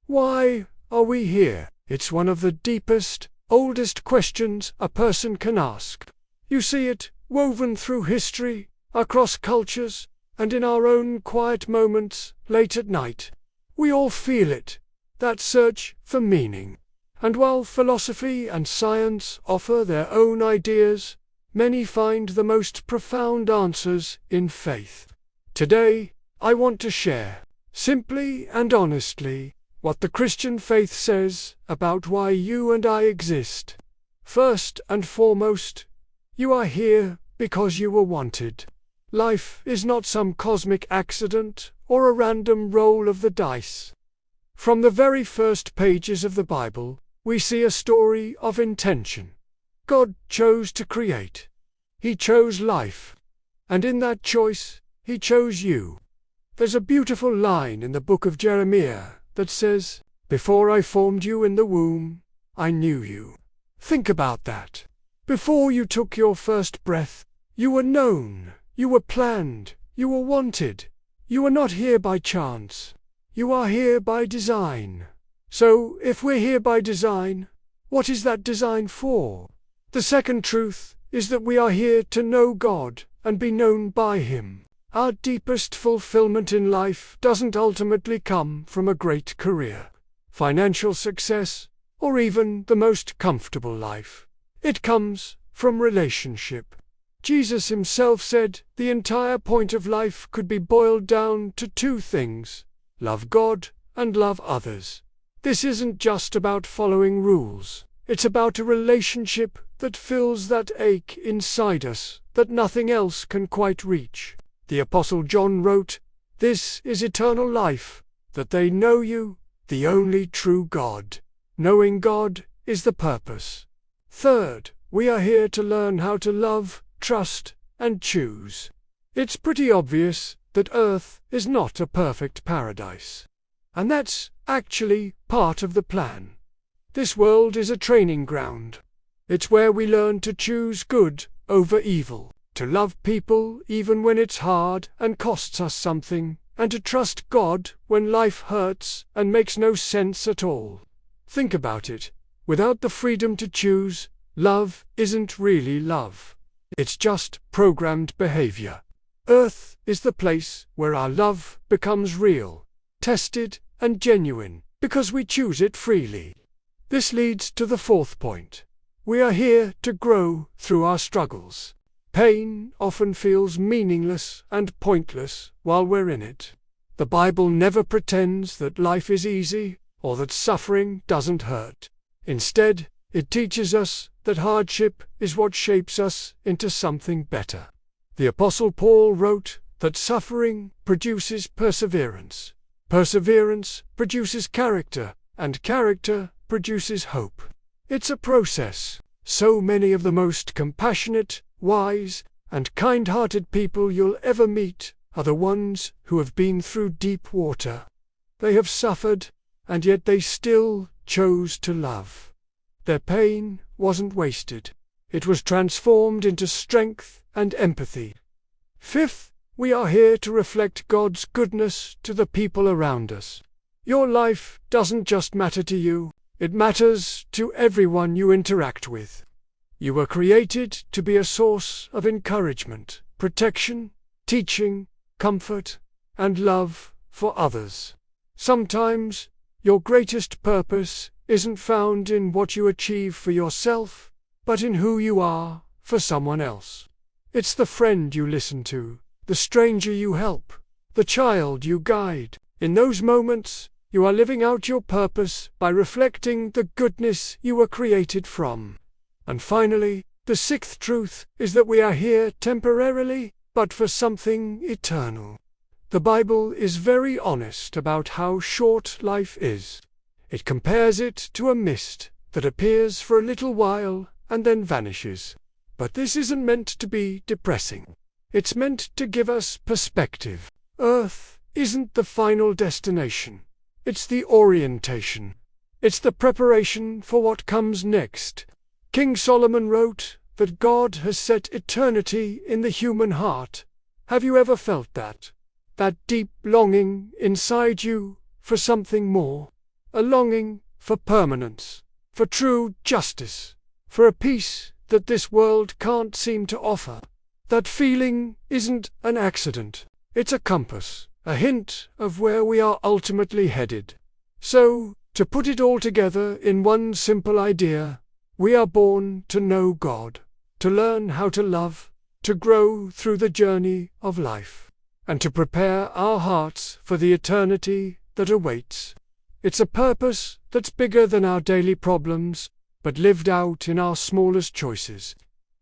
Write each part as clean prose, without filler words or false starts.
Why are we here? It's one of the deepest, oldest questions a person can ask. You see it woven through history, across cultures, and in our own quiet moments late at night. We all feel it, that search for meaning. And while philosophy and science offer their own ideas, many find the most profound answers in faith. Today, I want to share, simply and honestly, what the Christian faith says about why you and I exist. First and foremost, you are here because you were wanted. Life is not some cosmic accident or a random roll of the dice. From the very first pages of the Bible, we see a story of intention. God chose to create. He chose life. And in that choice, He chose you. There's a beautiful line in the book of Jeremiah that says, "Before I formed you in the womb, I knew you." Think about that. Before you took your first breath, you were known, you were planned, you were wanted. You are not here by chance. You are here by design. So, if we're here by design, what is that design for? The second truth is that we are here to know God and be known by Him. Our deepest fulfillment in life doesn't ultimately come from a great career, financial success, or even the most comfortable life. It comes from relationship. Jesus Himself said the entire point of life could be boiled down to two things: love God and love others. This isn't just about following rules. It's about a relationship that fills that ache inside us that nothing else can quite reach. The Apostle John wrote, "This is eternal life, that they know you, the only true God." Knowing God is the purpose. Third, we are here to learn how to love, trust, and choose. It's pretty obvious that Earth is not a perfect paradise. And that's actually part of the plan. This world is a training ground. It's where we learn to choose good over evil, to love people even when it's hard and costs us something, and to trust God when life hurts and makes no sense at all. Think about it. Without the freedom to choose, love isn't really love. It's just programmed behavior. Earth is the place where our love becomes real, tested, and genuine, because we choose it freely. This leads to the fourth point. We are here to grow through our struggles. Pain often feels meaningless and pointless while we're in it. The Bible never pretends that life is easy or that suffering doesn't hurt. Instead, it teaches us that hardship is what shapes us into something better. The Apostle Paul wrote that suffering produces perseverance. Perseverance produces character, and character produces hope. It's a process. So many of the most compassionate, wise, and kind-hearted people you'll ever meet are the ones who have been through deep water. They have suffered, and yet they still chose to love. Their pain wasn't wasted. It was transformed into strength and empathy. Fifth, we are here to reflect God's goodness to the people around us. Your life doesn't just matter to you, it matters to everyone you interact with. You were created to be a source of encouragement, protection, teaching, comfort, and love for others. Sometimes, your greatest purpose isn't found in what you achieve for yourself, but in who you are for someone else. It's the friend you listen to, the stranger you help, the child you guide. In those moments, you are living out your purpose by reflecting the goodness you were created from. And finally, the sixth truth is that we are here temporarily, but for something eternal. The Bible is very honest about how short life is. It compares it to a mist that appears for a little while and then vanishes. But this isn't meant to be depressing. It's meant to give us perspective. Earth isn't the final destination. It's the orientation. It's the preparation for what comes next. King Solomon wrote that God has set eternity in the human heart. Have you ever felt that? That deep longing inside you for something more? a longing for permanence, for true justice, for a peace that this world can't seem to offer. That feeling isn't an accident. It's a compass, a hint of where we are ultimately headed. So, to put it all together in one simple idea, we are born to know God, to learn how to love, to grow through the journey of life, and to prepare our hearts for the eternity that awaits. It's a purpose that's bigger than our daily problems, but lived out in our smallest choices.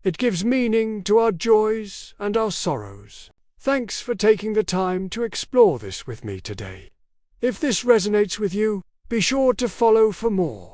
It gives meaning to our joys and our sorrows. Thanks for taking the time to explore this with me today. If this resonates with you, be sure to follow for more.